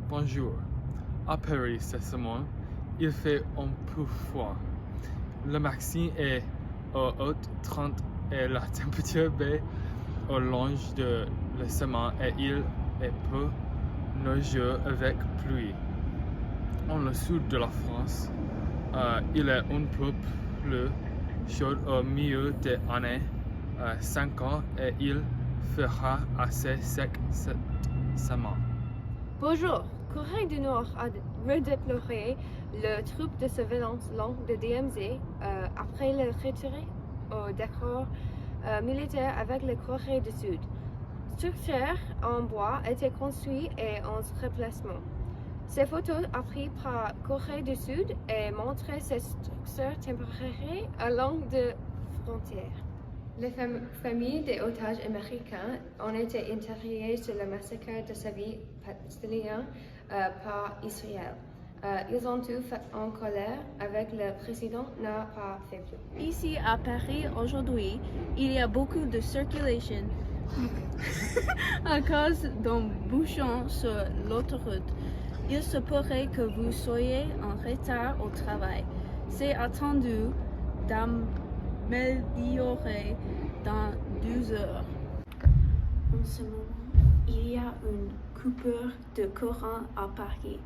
Bonjour. À Paris, ce moment, il fait un peu froid. Le maximum est au haute 30 et la température baisse au long de la semaine et il est peu neigeux avec pluie. Dans le sud de la France, il est un peu plus chaud au milieu des années 50 et il fera assez sec cette semaine. Bonjour. Corée du Nord a redéploré le troupe de surveillance longue de DMZ après le retrait au d'accord militaire avec la Corée du Sud. Structure en bois étaient construites et en remplacement. Ces photos prises par Corée du Sud et montrent ces structures temporaires à long de frontières. Les familles des otages américains ont été interrogées sur le massacre de civils palestiniens par Israël. Ils ont tout fait en colère avec le président n'a pas fait plus. Ici à Paris aujourd'hui, il y a beaucoup de circulation à cause d'un bouchon sur l'autoroute. Il se pourrait que vous soyez en retard au travail. C'est attendu d'améliorer dans 12 heures. En ce moment, il y a une coupure de courant à Paris.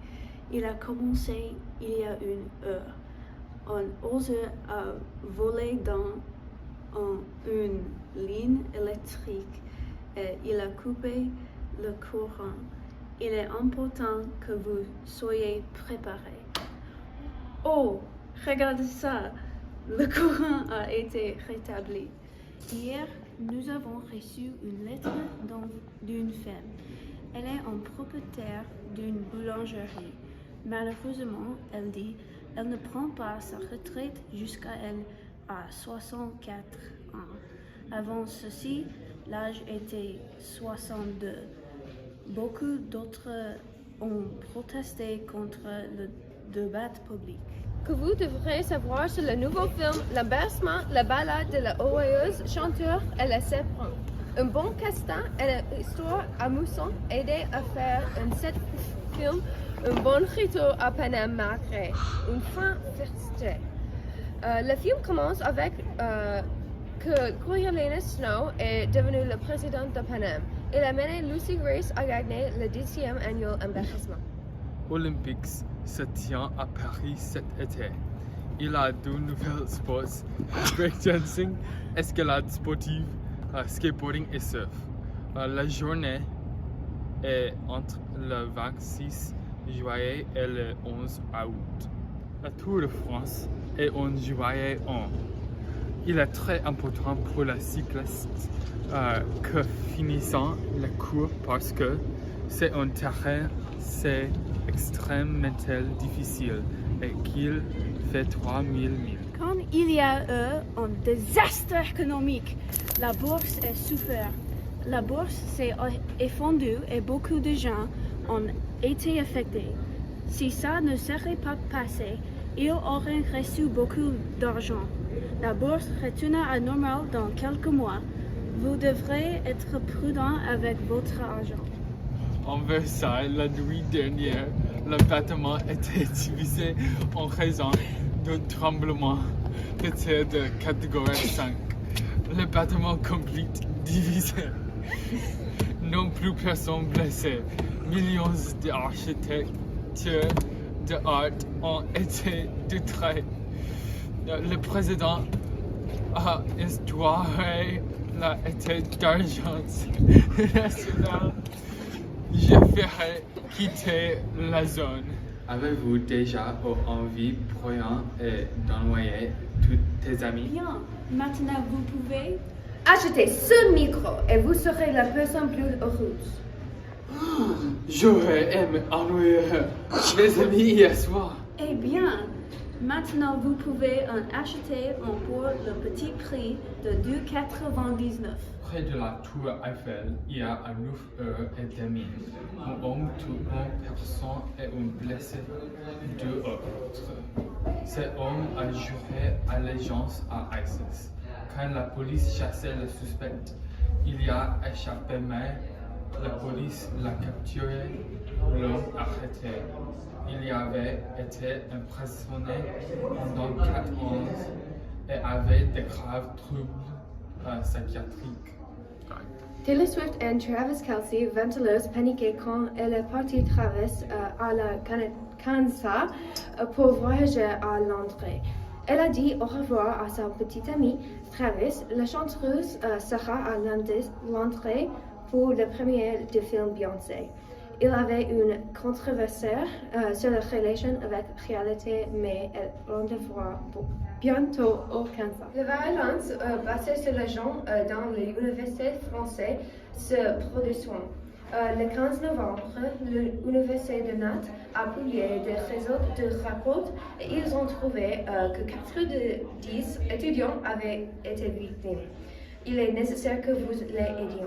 Il a commencé il y a une heure. On ose voler dans une ligne électrique et il a coupé le courant. Il est important que vous soyez préparés. Oh, regardez ça! Le courant a été rétabli. Hier, nous avons reçu une lettre d'une femme. Elle est un propriétaire d'une boulangerie. Malheureusement, elle dit qu'elle ne prend pas sa retraite jusqu'à elle à 64 ans. Avant ceci, l'âge était 62. Beaucoup d'autres ont protesté contre le débat public. Que vous devrez savoir sur le nouveau film L'Embarrassement, la balade de la Oreilleuse, chanteur et la serpent. Un bon casting et une histoire amusante aident à faire cet film un bon retour à Paname malgré une fin frustrée. Le film commence avec que Coriolanus Snow est devenu le président de Paname. Il a mené Lucy Grace à gagner le 10e annual embarrassement. Olympics se tient à Paris cet été. Il a deux nouvelles sports, breakdancing, escalade sportive, skateboarding et surf. La journée est entre le 26 juillet et le 11 août. La Tour de France est en juillet 1. Il est très important pour la cycliste que finissant la course parce que c'est un terrain extrêmement difficile et qu'il fait 3000 milles. Quand il y a eu un désastre économique, la bourse a souffert. La bourse s'est effondrée et beaucoup de gens ont été affectés. Si ça ne serait pas passé, ils auraient reçu beaucoup d'argent. La bourse retournera à normal dans quelques mois. Vous devrez être prudent avec votre argent. En Versailles, la nuit dernière, le bâtiment était divisé en raison d'un tremblement de terre de catégorie 5. Le bâtiment complet divisé. Non plus personne blessé. Millions d'architectures d'art ont été détruits. Le président a instauré la tête d'argent nationale. Je ferai quitter la zone. Avez-vous déjà envie bruyant et d'envoyer tous tes amis? Bien, maintenant vous pouvez. Achetez ce micro et vous serez la personne plus heureuse. J'aurais aimé ennuyer mes amis hier soir. Eh bien, maintenant vous pouvez en acheter pour le petit prix de 2,99. Près de la tour Eiffel, il y a à 9h30. Un homme tue une personne et un blessé deux autres. Cet homme a juré allégeance à ISIS. Quand la police chassait le suspect, il y a échappé, mais la police l'a capturé. L'homme arrêté était. Il y avait été emprisonné pendant 4 ans et avait de graves troubles psychiatriques. Taylor Swift et Travis Kelce, ventileuses, paniquaient quand elle est partie Travis à la Kansas pour voyager à Londres. Elle a dit au revoir à sa petite amie Travis. La chanteuse sera à l'entrée pour le premier du film Beyoncé. Il avait une controverse sur la relation avec réalité, mais elle rendez-vous bientôt au Kansas. La violence basée sur les gens dans les universités françaises se produisent. Le 15 novembre, l'Université de Nantes a publié des résultats de rapport et ils ont trouvé que 4 de 10 étudiants avaient été victimes. Il est nécessaire que vous les aidiez.